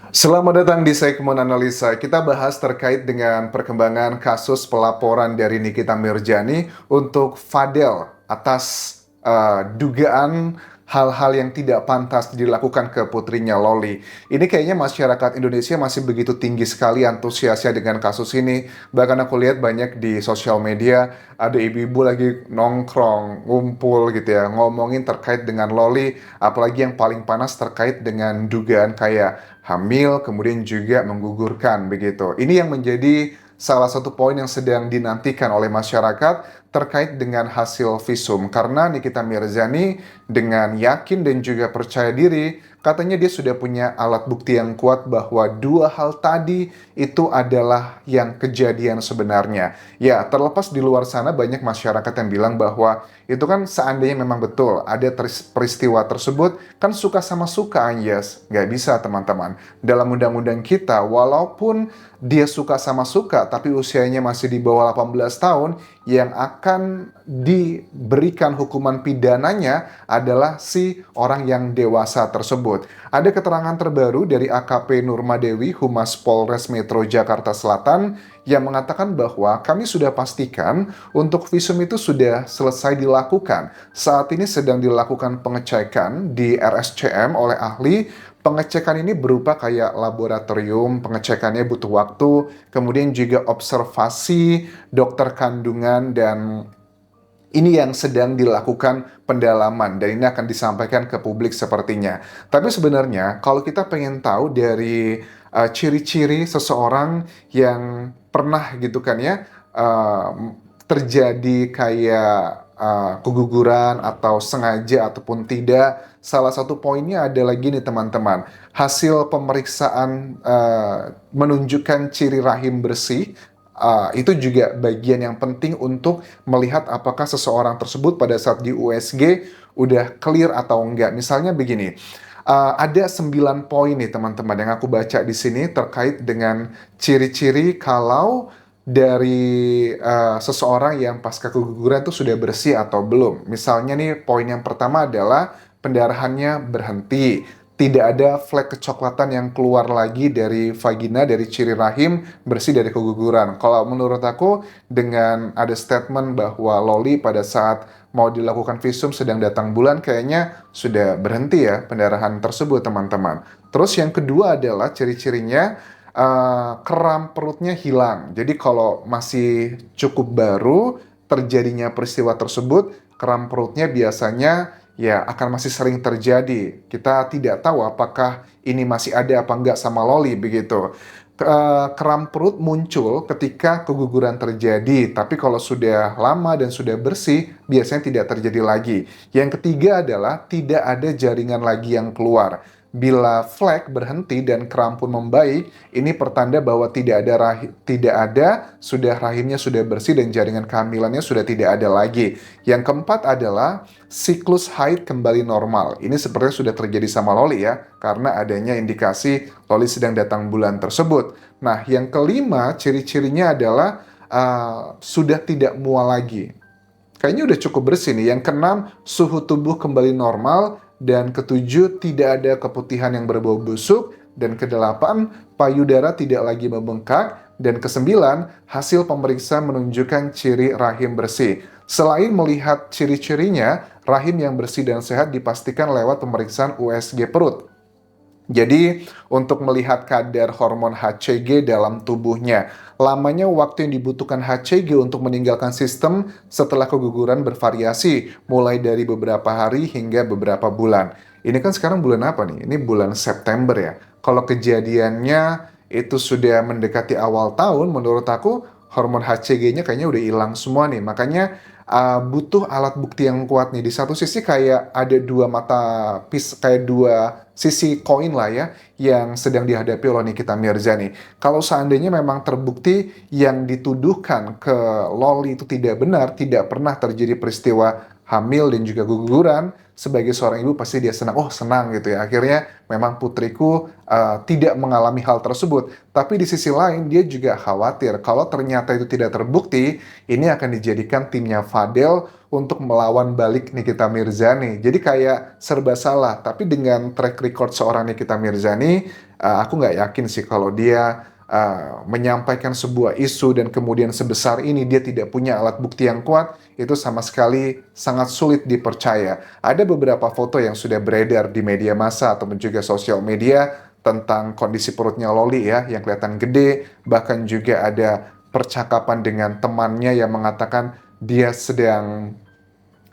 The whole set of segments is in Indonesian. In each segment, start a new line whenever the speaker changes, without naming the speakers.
Selamat datang di segmen analisa. Kita bahas terkait dengan perkembangan kasus pelaporan dari Nikita Mirzani untuk Fadel atas dugaan hal-hal yang tidak pantas dilakukan ke putrinya Loli. Ini kayaknya masyarakat Indonesia masih begitu tinggi sekali antusiasnya dengan kasus ini. Bahkan aku lihat banyak di sosial media ada ibu-ibu lagi nongkrong, ngumpul gitu ya, ngomongin terkait dengan Loli, apalagi yang paling panas terkait dengan dugaan kayak hamil, kemudian juga menggugurkan begitu. Ini yang menjadi salah satu poin yang sedang dinantikan oleh masyarakat terkait dengan hasil visum. Karena Nikita Mirzani dengan yakin dan juga percaya diri, katanya dia sudah punya alat bukti yang kuat bahwa dua hal tadi itu adalah yang kejadian sebenarnya. Ya, terlepas di luar sana banyak masyarakat yang bilang bahwa itu kan seandainya memang betul ada peristiwa tersebut, kan suka sama suka, Anyes. Nggak bisa, teman-teman. Dalam undang-undang kita, walaupun dia suka sama suka, tapi usianya masih di bawah 18 tahun, yang akan diberikan hukuman pidananya adalah si orang yang dewasa tersebut. Ada keterangan terbaru dari AKP Nurmadewi, Humas Polres Metro Jakarta Selatan, yang mengatakan bahwa kami sudah pastikan untuk visum itu sudah selesai dilakukan. Saat ini sedang dilakukan pengecekan di RSCM oleh ahli. Pengecekan ini berupa kayak laboratorium, pengecekannya butuh waktu, kemudian juga observasi dokter kandungan, dan ini yang sedang dilakukan pendalaman dan ini akan disampaikan ke publik sepertinya. Tapi sebenarnya kalau kita pengen tahu dari ciri-ciri seseorang yang pernah gitu kan ya, uh, terjadi kayak keguguran atau sengaja ataupun tidak, salah satu poinnya adalah gini teman-teman, hasil pemeriksaan menunjukkan ciri rahim bersih. Itu juga bagian yang penting untuk melihat apakah seseorang tersebut pada saat di USG udah clear atau enggak. Misalnya begini, ada 9 poin nih teman-teman yang aku baca di sini terkait dengan ciri-ciri kalau dari seseorang yang pasca keguguran itu sudah bersih atau belum. Misalnya nih, poin yang pertama adalah pendarahannya berhenti. Tidak ada flek kecoklatan yang keluar lagi dari vagina, dari ciri rahim, bersih dari keguguran. Kalau menurut aku, dengan ada statement bahwa Loli pada saat mau dilakukan visum sedang datang bulan, kayaknya sudah berhenti ya pendarahan tersebut, teman-teman. Terus yang kedua adalah ciri-cirinya, kram perutnya hilang. Jadi kalau masih cukup baru terjadinya peristiwa tersebut, kram perutnya biasanya ya akan masih sering terjadi. Kita tidak tahu apakah ini masih ada apa enggak sama Loli begitu. Kram perut muncul ketika keguguran terjadi, tapi kalau sudah lama dan sudah bersih, biasanya tidak terjadi lagi. Yang ketiga adalah tidak ada jaringan lagi yang keluar. Bila flek berhenti dan kram pun membaik, ini pertanda bahwa tidak ada, sudah rahimnya sudah bersih dan jaringan kehamilannya sudah tidak ada lagi. Yang keempat adalah siklus haid kembali normal. Ini sepertinya sudah terjadi sama Loli ya, karena adanya indikasi Loli sedang datang bulan tersebut. Nah, yang kelima ciri-cirinya adalah sudah tidak mual lagi. Kayaknya udah cukup bersih nih. Yang keenam, suhu tubuh kembali normal. Dan ketujuh, tidak ada keputihan yang berbau busuk. Dan kedelapan, payudara tidak lagi membengkak. Dan kesembilan, hasil pemeriksaan menunjukkan ciri rahim bersih. Selain melihat ciri-cirinya, rahim yang bersih dan sehat dipastikan lewat pemeriksaan USG perut. Jadi, untuk melihat kadar hormon HCG dalam tubuhnya, lamanya waktu yang dibutuhkan HCG untuk meninggalkan sistem setelah keguguran bervariasi, mulai dari beberapa hari hingga beberapa bulan. Ini kan sekarang bulan apa nih? Ini bulan September ya. Kalau kejadiannya itu sudah mendekati awal tahun, menurut aku hormon HCG-nya kayaknya udah hilang semua nih. Makanya butuh alat bukti yang kuat nih. Di satu sisi kayak ada dua mata kayak dua sisi koin lah ya, yang sedang dihadapi oleh Nikita Mirzani. Kalau seandainya memang terbukti yang dituduhkan ke Loli itu tidak benar, tidak pernah terjadi peristiwa hamil dan juga guguran, sebagai seorang ibu pasti dia senang, oh senang gitu ya, akhirnya memang putriku tidak mengalami hal tersebut. Tapi di sisi lain dia juga khawatir kalau ternyata itu tidak terbukti, ini akan dijadikan timnya Fadel untuk melawan balik Nikita Mirzani. Jadi kayak serba salah, tapi dengan track record seorang Nikita Mirzani, aku nggak yakin sih kalau dia menyampaikan sebuah isu dan kemudian sebesar ini dia tidak punya alat bukti yang kuat, itu sama sekali sangat sulit dipercaya. Ada beberapa foto yang sudah beredar di media massa ataupun juga sosial media tentang kondisi perutnya Loli ya, yang kelihatan gede, bahkan juga ada percakapan dengan temannya yang mengatakan dia sedang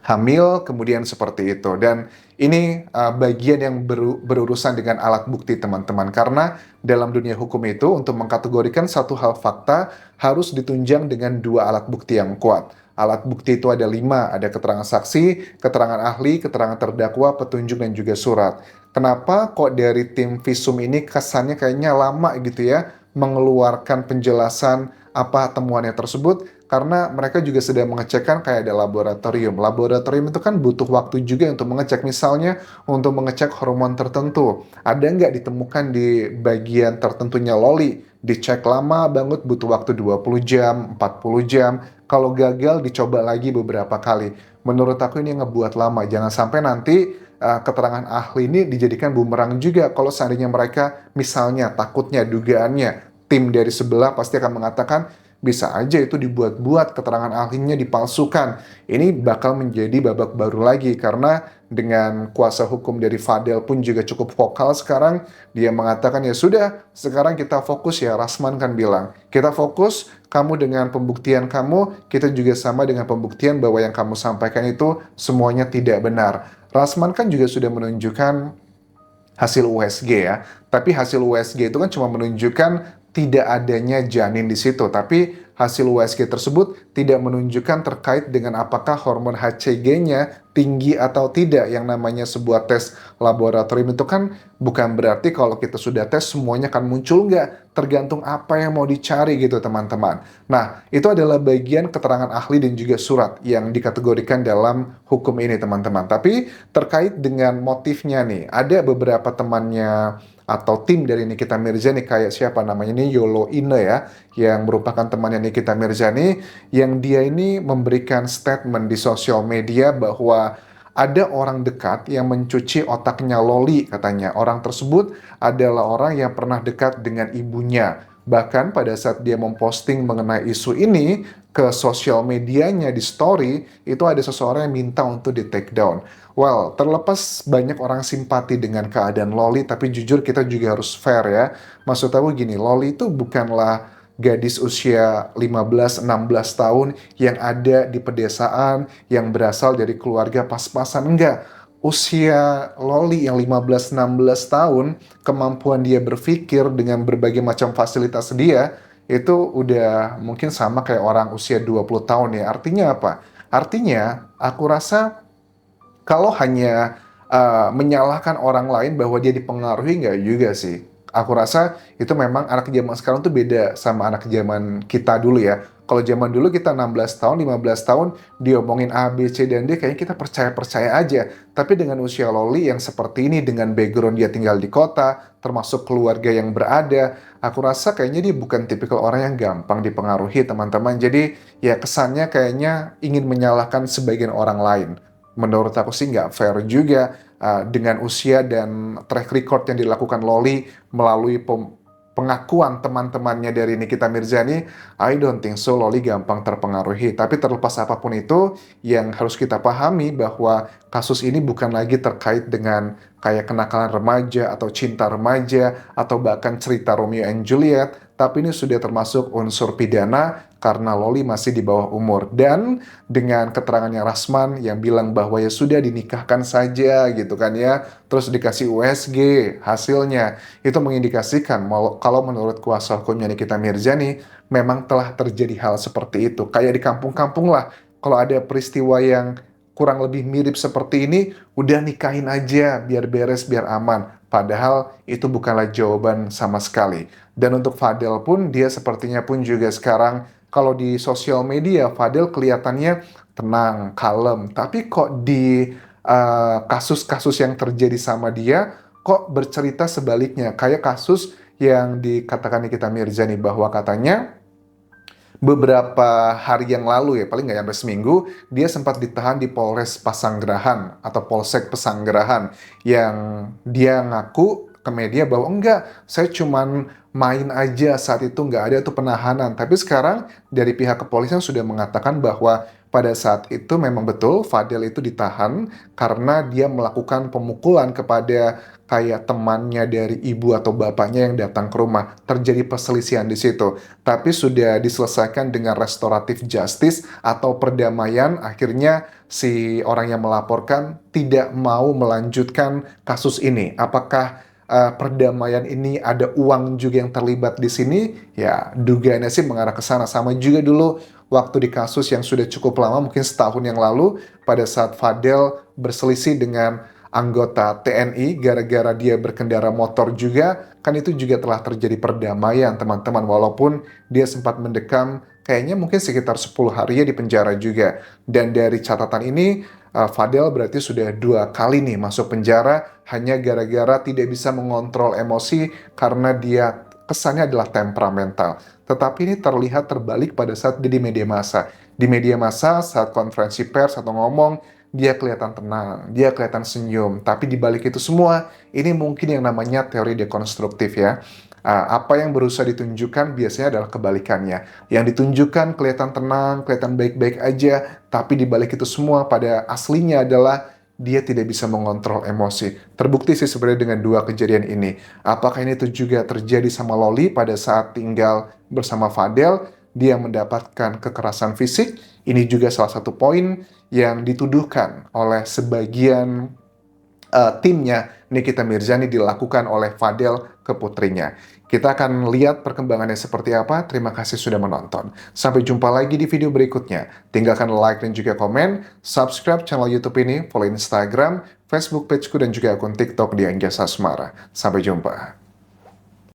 hamil, kemudian seperti itu. Dan ini bagian yang berurusan dengan alat bukti teman-teman. Karena dalam dunia hukum itu untuk mengkategorikan satu hal fakta harus ditunjang dengan dua alat bukti yang kuat. Alat bukti itu ada 5, ada keterangan saksi, keterangan ahli, keterangan terdakwa, petunjuk, dan juga surat. Kenapa kok dari tim visum ini kesannya kayaknya lama gitu ya mengeluarkan penjelasan apa temuannya tersebut? Karena mereka juga sedang mengecekkan kayak ada laboratorium. Laboratorium itu kan butuh waktu juga untuk mengecek, misalnya untuk mengecek hormon tertentu. Ada nggak ditemukan di bagian tertentunya Loli? Dicek lama banget, butuh waktu 20 jam, 40 jam. Kalau gagal dicoba lagi beberapa kali. Menurut aku ini ngebuat lama. Jangan sampai nanti keterangan ahli ini dijadikan bumerang juga. Kalau seandainya mereka misalnya takutnya, dugaannya, tim dari sebelah pasti akan mengatakan bisa aja itu dibuat-buat, keterangan ahlinya dipalsukan. Ini bakal menjadi babak baru lagi karena dengan kuasa hukum dari Fadel pun juga cukup vokal sekarang. Dia mengatakan ya sudah, sekarang kita fokus ya, Rasman kan bilang. Kita fokus, kamu dengan pembuktian kamu, kita juga sama dengan pembuktian bahwa yang kamu sampaikan itu semuanya tidak benar. Rasman kan juga sudah menunjukkan hasil USG ya. Tapi hasil USG itu kan cuma menunjukkan tidak adanya janin di situ. Tapi hasil USG tersebut tidak menunjukkan terkait dengan apakah hormon HCG-nya tinggi atau tidak. Yang namanya sebuah tes laboratorium itu kan bukan berarti kalau kita sudah tes semuanya akan muncul nggak. Tergantung apa yang mau dicari gitu teman-teman. Nah, itu adalah bagian keterangan ahli dan juga surat yang dikategorikan dalam hukum ini teman-teman. Tapi terkait dengan motifnya nih, ada beberapa temannya atau tim dari Nikita Mirzani kayak siapa namanya ini Yolo Ine ya, yang merupakan temannya Nikita Mirzani, yang dia ini memberikan statement di sosial media bahwa ada orang dekat yang mencuci otaknya Loli katanya. Orang tersebut adalah orang yang pernah dekat dengan ibunya. Bahkan pada saat dia memposting mengenai isu ini ke sosial medianya di story, itu ada seseorang yang minta untuk di take down. Well, terlepas banyak orang simpati dengan keadaan Loli, tapi jujur kita juga harus fair ya. Maksud aku gini, Loli itu bukanlah gadis usia 15-16 tahun yang ada di pedesaan, yang berasal dari keluarga pas-pasan, enggak. Usia Loli yang 15-16 tahun, kemampuan dia berpikir dengan berbagai macam fasilitas dia, itu udah mungkin sama kayak orang usia 20 tahun ya. Artinya apa? Artinya, aku rasa kalau hanya menyalahkan orang lain bahwa dia dipengaruhi, nggak juga sih. Aku rasa itu memang anak zaman sekarang tuh beda sama anak zaman kita dulu ya. Kalau zaman dulu kita 16 tahun, 15 tahun, diomongin A, B, C, dan D, kayaknya kita percaya-percaya aja. Tapi dengan usia Loli yang seperti ini, dengan background dia tinggal di kota, termasuk keluarga yang berada, aku rasa kayaknya dia bukan tipikal orang yang gampang dipengaruhi, teman-teman. Jadi ya kesannya kayaknya ingin menyalahkan sebagian orang lain. Menurut aku sih nggak fair juga dengan usia dan track record yang dilakukan Loli melalui pengakuan teman-temannya dari Nikita Mirzani. I don't think so Loli gampang terpengaruhi. Tapi terlepas apapun itu, yang harus kita pahami bahwa kasus ini bukan lagi terkait dengan kayak kenakalan remaja atau cinta remaja atau bahkan cerita Romeo and Juliet, tapi ini sudah termasuk unsur pidana karena Loli masih di bawah umur. Dan dengan keterangannya Rasman yang bilang bahwa ya sudah dinikahkan saja gitu kan ya, terus dikasih USG hasilnya, itu mengindikasikan kalau menurut kuasa hukumnya Nikita Mirzani memang telah terjadi hal seperti itu. Kayak di kampung-kampung lah, kalau ada peristiwa yang kurang lebih mirip seperti ini, udah nikahin aja biar beres, biar aman. Padahal itu bukanlah jawaban sama sekali. Dan untuk Fadel pun, dia sepertinya pun juga sekarang, kalau di sosial media, Fadel kelihatannya tenang, kalem. Tapi kok di kasus-kasus yang terjadi sama dia kok bercerita sebaliknya. Kayak kasus yang dikatakan Nikita Mirzani bahwa katanya beberapa hari yang lalu ya, paling nggak sampai seminggu, dia sempat ditahan di Polres Pasanggerahan atau Polsek Pesanggerahan yang dia ngaku ke media bahwa enggak, saya cuman main aja saat itu nggak ada tuh penahanan. Tapi sekarang dari pihak kepolisian sudah mengatakan bahwa pada saat itu memang betul Fadel itu ditahan karena dia melakukan pemukulan kepada kayak temannya dari ibu atau bapaknya yang datang ke rumah. Terjadi perselisihan di situ. Tapi sudah diselesaikan dengan restoratif justice atau perdamaian. Akhirnya si orang yang melaporkan tidak mau melanjutkan kasus ini. Apakah perdamaian ini ada uang juga yang terlibat di sini? Ya, dugaannya sih mengarah ke sana. Sama juga dulu waktu di kasus yang sudah cukup lama, mungkin setahun yang lalu, pada saat Fadel berselisih dengan anggota TNI gara-gara dia berkendara motor juga, kan itu juga telah terjadi perdamaian teman-teman, walaupun dia sempat mendekam kayaknya mungkin sekitar 10 hari ya di penjara juga. Dan dari catatan ini, Fadel berarti sudah 2 kali nih masuk penjara hanya gara-gara tidak bisa mengontrol emosi karena dia kesannya adalah temperamental. Tetapi ini terlihat terbalik pada saat dia di media massa. Di media massa saat konferensi pers atau ngomong, dia kelihatan tenang, dia kelihatan senyum. Tapi di balik itu semua, ini mungkin yang namanya teori dekonstruktif ya. Apa yang berusaha ditunjukkan biasanya adalah kebalikannya. Yang ditunjukkan kelihatan tenang, kelihatan baik-baik aja, tapi di balik itu semua pada aslinya adalah dia tidak bisa mengontrol emosi. Terbukti sih sebenarnya dengan 2 kejadian ini. Apakah ini tuh juga terjadi sama Loli pada saat tinggal bersama Fadel, dia mendapatkan kekerasan fisik? Ini juga salah satu poin yang dituduhkan oleh sebagian timnya Nikita Mirzani dilakukan oleh Fadel ke putrinya. Kita akan lihat perkembangannya seperti apa. Terima kasih sudah menonton. Sampai jumpa lagi di video berikutnya. Tinggalkan like dan juga komen. Subscribe channel YouTube ini, follow Instagram, Facebook pageku, dan juga akun TikTok di Anjasa Asmara. Sampai jumpa.